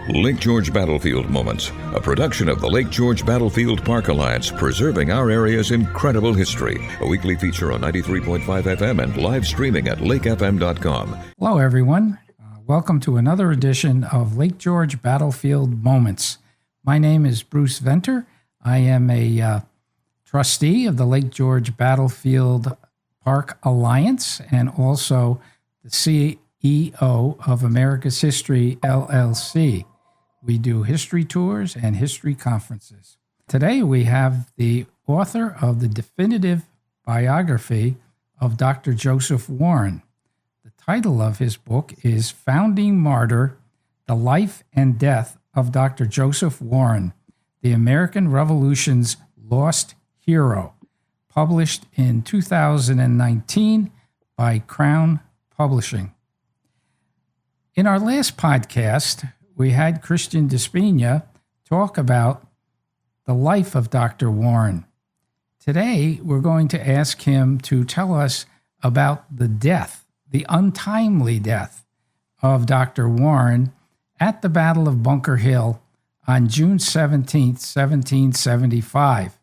Lake George Battlefield Moments, a production of the Lake George Battlefield Park Alliance, preserving our area's incredible history. A weekly feature on 93.5 FM and live streaming at lakefm.com. Hello, everyone. Welcome to another edition of Lake George Battlefield Moments. My name is Bruce Venter. I am a trustee of the Lake George Battlefield Park Alliance and also the CEO of America's History, LLC. We do history tours and history conferences. Today we have the author of the definitive biography of Dr. Joseph Warren. The title of his book is Founding Martyr, The Life and Death of Dr. Joseph Warren, the American Revolution's Lost Hero, published in 2019 by Crown Publishing. In our last podcast, we had Christian Di Spigna talk about the life of Dr. Warren. Today, we're going to ask him to tell us about the death, the untimely death of Dr. Warren at the Battle of Bunker Hill on June 17, 1775,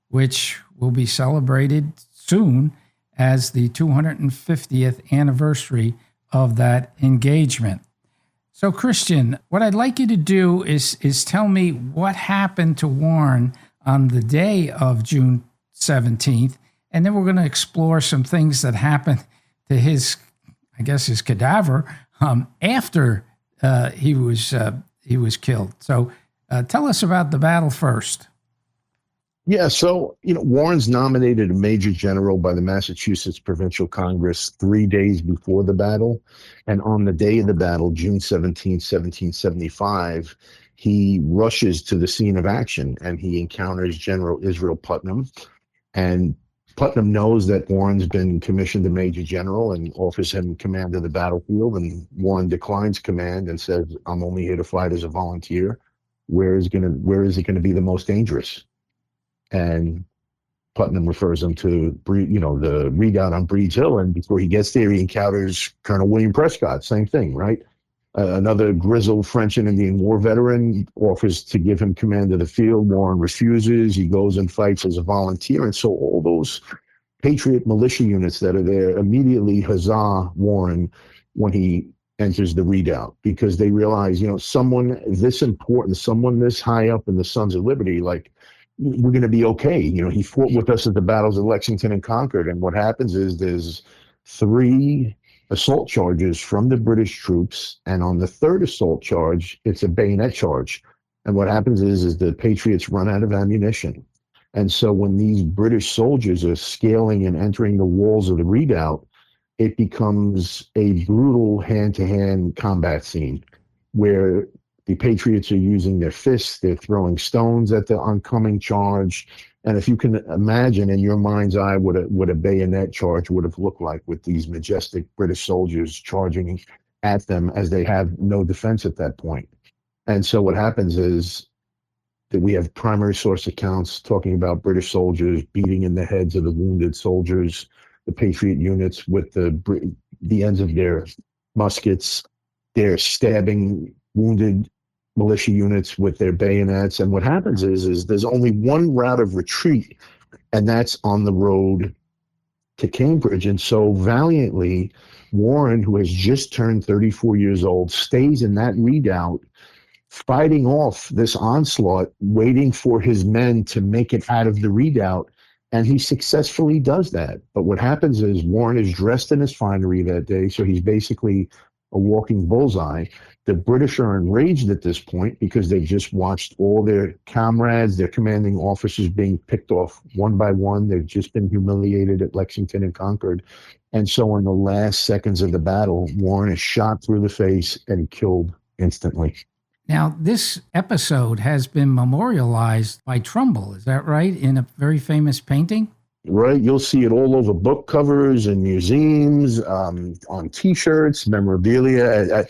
which will be celebrated soon as the 250th anniversary of that engagement. So, Christian, what I'd like you to do is tell me what happened to Warren on the day of June 17th, and then we're going to explore some things that happened to his cadaver after he was killed. So, tell us about the battle first. Yeah, so, Warren's nominated a major general by the Massachusetts Provincial Congress 3 days before the battle. And on the day of the battle, June 17, 1775, he rushes to the scene of action and he encounters General Israel Putnam. And Putnam knows that Warren's been commissioned a major general and offers him command of the battlefield. And Warren declines command and says, "I'm only here to fight as a volunteer. Where is it going to be the most dangerous?" And Putnam refers him to the redoubt on Breed's Hill, and before he gets there, he encounters Colonel William Prescott. Same thing, right? Another grizzled French and Indian War veteran offers to give him command of the field. Warren refuses. He goes and fights as a volunteer, and so all those Patriot militia units that are there immediately huzzah Warren when he enters the redoubt, because they realize, someone this important, someone this high up in the Sons of Liberty, we're going to be okay. He fought with us at the battles of Lexington and Concord. And what happens is there's 3 assault charges from the British troops. And on the 3rd assault charge, it's a bayonet charge. And what happens is the Patriots run out of ammunition. And so when these British soldiers are scaling and entering the walls of the redoubt, it becomes a brutal hand-to-hand combat scene where the Patriots are using their fists, they're throwing stones at the oncoming charge. And if you can imagine in your mind's eye what a bayonet charge would have looked like with these majestic British soldiers charging at them as they have no defense at that point. And so what happens is that we have primary source accounts talking about British soldiers beating in the heads of the wounded soldiers, the Patriot units with the ends of their muskets. They're stabbing wounded militia units with their bayonets. And what happens is there's only one route of retreat, and that's on the road to Cambridge. And so valiantly, Warren, who has just turned 34 years old, stays in that redoubt, fighting off this onslaught, waiting for his men to make it out of the redoubt. And he successfully does that. But what happens is Warren is dressed in his finery that day, so he's basically a walking bullseye. The British are enraged at this point because they've just watched all their comrades, their commanding officers being picked off one by one. They've just been humiliated at Lexington and Concord. And so in the last seconds of the battle, Warren is shot through the face and killed instantly. Now, this episode has been memorialized by Trumbull, is that right, in a very famous painting? Right, you'll see it all over book covers and museums, on T-shirts, memorabilia.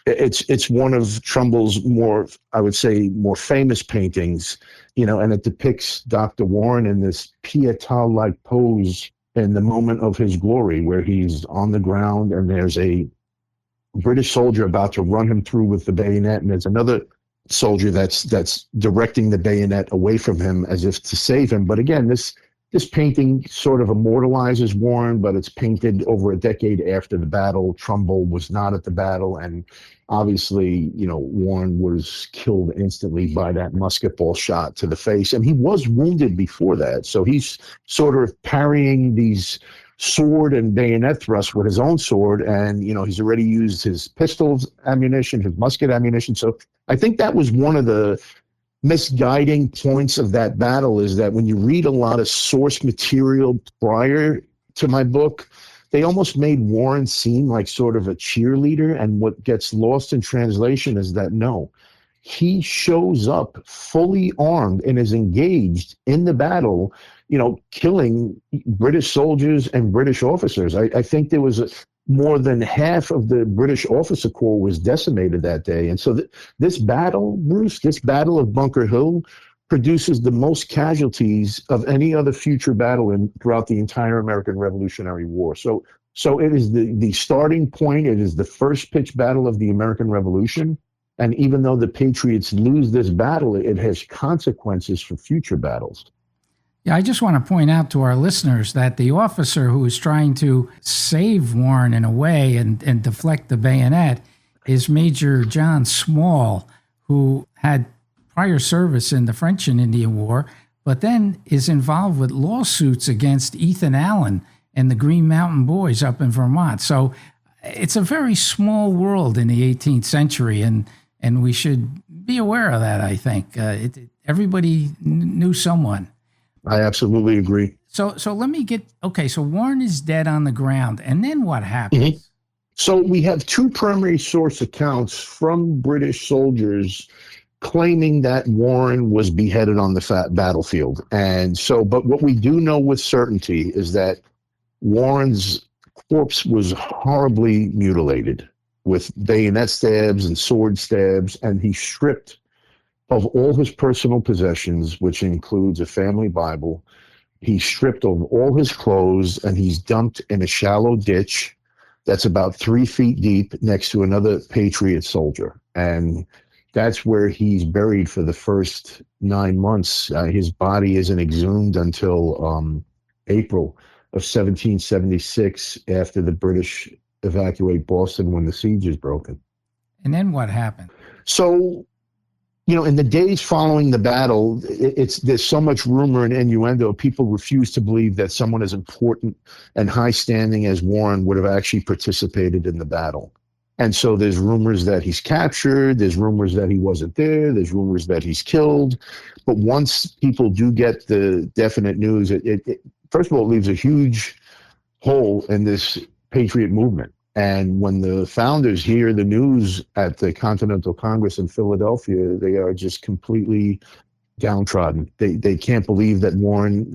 It's one of Trumbull's more famous paintings, and it depicts Dr. Warren in this Pietà-like pose in the moment of his glory, where he's on the ground and there's a British soldier about to run him through with the bayonet, and there's another soldier that's directing the bayonet away from him as if to save him. But again, this painting sort of immortalizes Warren, but it's painted over a decade after the battle. Trumbull was not at the battle, and obviously, Warren was killed instantly by that musket ball shot to the face, and he was wounded before that. So he's sort of parrying these sword and bayonet thrusts with his own sword, and he's already used his pistols ammunition, his musket ammunition. So I think that was one of the misguiding points of that battle, is that when you read a lot of source material prior to my book, they almost made Warren seem like sort of a cheerleader. And what gets lost in translation is that no, he shows up fully armed and is engaged in the battle, killing British soldiers and British officers. I think there was more than half of the British officer corps was decimated that day. And so this battle, Bruce, this battle of Bunker Hill produces the most casualties of any other future battle throughout the entire American Revolutionary War. So it is the starting point. It is the first pitched battle of the American Revolution. And even though the Patriots lose this battle, it has consequences for future battles. Yeah, I just want to point out to our listeners that the officer who is trying to save Warren in a way and deflect the bayonet is Major John Small, who had prior service in the French and Indian War, but then is involved with lawsuits against Ethan Allen and the Green Mountain Boys up in Vermont. So it's a very small world in the 18th century, and we should be aware of that, I think. Everybody knew someone. I absolutely agree. So let me so Warren is dead on the ground, and then what happens? Mm-hmm. So we have two primary source accounts from British soldiers claiming that Warren was beheaded on the battlefield. And so, but what we do know with certainty is that Warren's corpse was horribly mutilated with bayonet stabs and sword stabs, and he's stripped of all his personal possessions, which includes a family Bible. He's stripped of all his clothes, and he's dumped in a shallow ditch that's about 3 feet deep next to another Patriot soldier. And that's where he's buried for the first 9 months. His body isn't exhumed until April of 1776, after the British evacuate Boston when the siege is broken. And then what happened? So, in the days following the battle, there's so much rumor and innuendo. People refuse to believe that someone as important and high standing as Warren would have actually participated in the battle. And so there's rumors that he's captured. There's rumors that he wasn't there. There's rumors that he's killed. But once people do get the definite news, it first of all, it leaves a huge hole in this Patriot movement. And when the founders hear the news at the Continental Congress in Philadelphia, they are just completely downtrodden. They can't believe that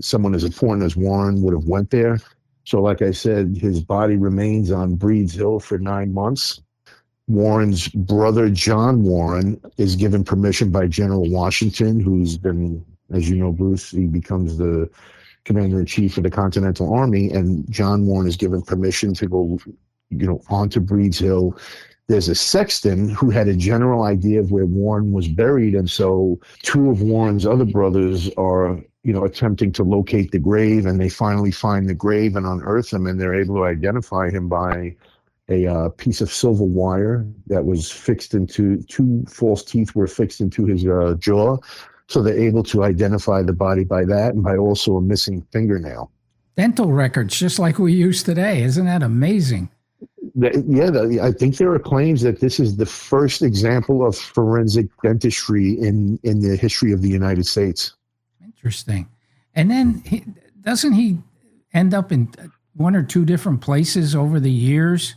someone as important as Warren, would have went there. So like I said, his body remains on Breed's Hill for 9 months. Warren's brother, John Warren, is given permission by General Washington, who's been, as you know, Bruce, he becomes the commander-in-chief of the Continental Army, and John Warren is given permission to go onto Breed's Hill. There's a sexton who had a general idea of where Warren was buried. And so 2 of Warren's other brothers are, attempting to locate the grave, and they finally find the grave and unearth him, and they're able to identify him by a piece of silver wire that was fixed into 2 false teeth were fixed into his jaw. So they're able to identify the body by that, and by also a missing fingernail. Dental records, just like we use today. Isn't that amazing? I think there are claims that this is the first example of forensic dentistry in the history of the United States. Interesting. And then doesn't he end up in 1 or 2 different places over the years?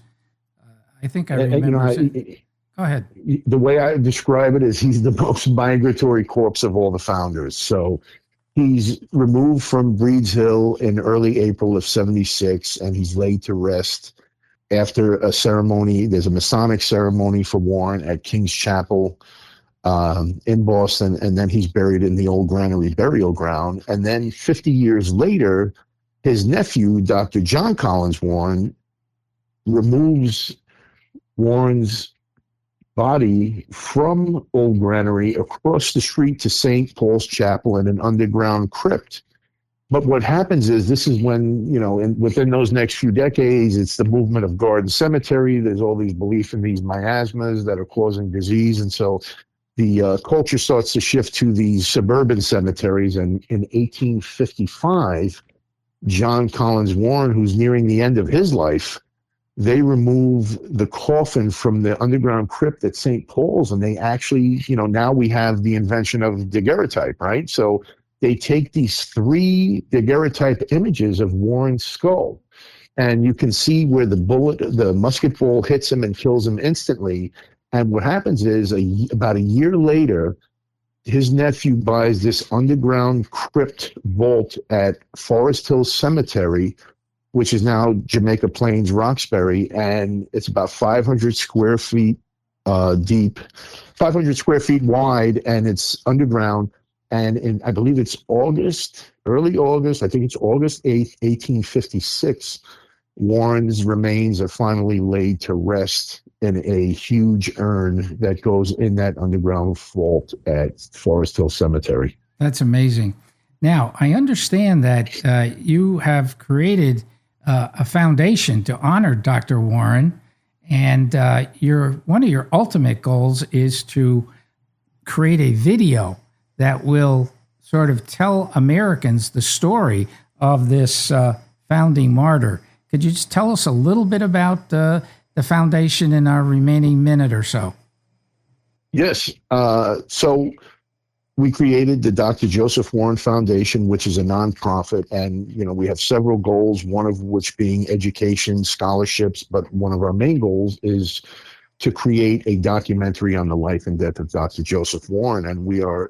I think I remember. Go ahead. The way I describe it is he's the most migratory corpse of all the founders. So he's removed from Breed's Hill in early April of 76, and he's laid to rest after a ceremony. There's a Masonic ceremony for Warren at King's Chapel in Boston, and then he's buried in the old Granary burial ground. And then 50 years later, his nephew, Dr. John Collins Warren, removes Warren's body from Old Granary across the street to St. Paul's Chapel in an underground crypt. But what happens is this is when, within those next few decades, it's the movement of garden cemetery. There's all these belief in these miasmas that are causing disease. And so the culture starts to shift to these suburban cemeteries. And in 1855, John Collins Warren, who's nearing the end of his life, they remove the coffin from the underground crypt at St. Paul's, and they actually, now we have the invention of daguerreotype, right? So they take these 3 daguerreotype images of Warren's skull, and you can see where the musket ball hits him and kills him instantly. And what happens is about a year later, his nephew buys this underground crypt vault at Forest Hill Cemetery, which is now Jamaica Plains, Roxbury, and it's about 500 square feet deep, 500 square feet wide, and it's underground. And I believe it's early August, I think it's August 8th, 1856, Warren's remains are finally laid to rest in a huge urn that goes in that underground vault at Forest Hill Cemetery. That's amazing. Now, I understand that you have created a foundation to honor Dr. Warren, and one of your ultimate goals is to create a video that will sort of tell Americans the story of this founding martyr. Could you just tell us a little bit about the foundation in our remaining minute or so? Yes. So we created the Dr. Joseph Warren Foundation, which is a nonprofit, and we have several goals, one of which being education, scholarships, but one of our main goals is to create a documentary on the life and death of Dr. Joseph Warren, and we are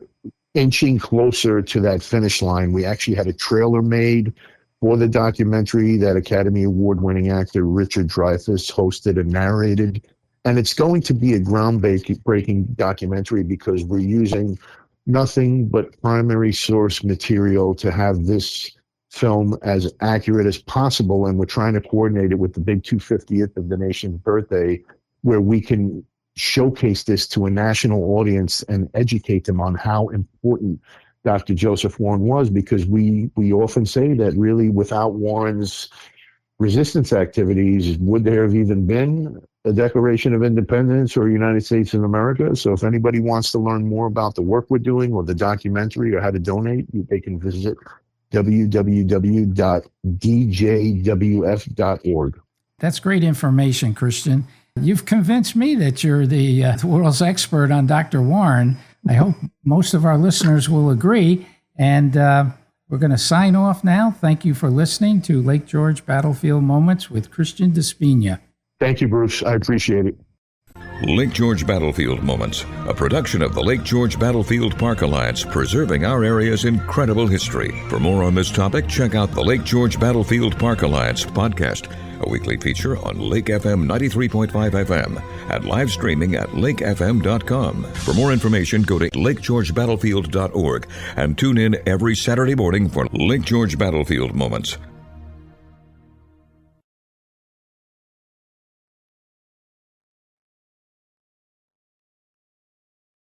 inching closer to that finish line. We actually had a trailer made for the documentary that Academy Award-winning actor Richard Dreyfuss hosted and narrated, and it's going to be a groundbreaking documentary because we're using nothing but primary source material to have this film as accurate as possible, and we're trying to coordinate it with the big 250th of the nation's birthday, where we can showcase this to a national audience and educate them on how important Dr. Joseph Warren was, because we often say that really without Warren's resistance activities, would there have even been a Declaration of Independence or United States of America? So if anybody wants to learn more about the work we're doing or the documentary or how to donate, they can visit www.djwf.org. That's great information, Christian. You've convinced me that you're the world's expert on Dr. Warren. I hope most of our listeners will agree. And we're going to sign off now. Thank you for listening to Lake George Battlefield Moments with Christian Di Spigna. Thank you, Bruce. I appreciate it. Lake George Battlefield Moments, a production of the Lake George Battlefield Park Alliance, preserving our area's incredible history. For more on this topic, check out the Lake George Battlefield Park Alliance podcast, a weekly feature on Lake FM 93.5 FM and live streaming at lakefm.com. For more information, go to lakegeorgebattlefield.org and tune in every Saturday morning for Lake George Battlefield Moments.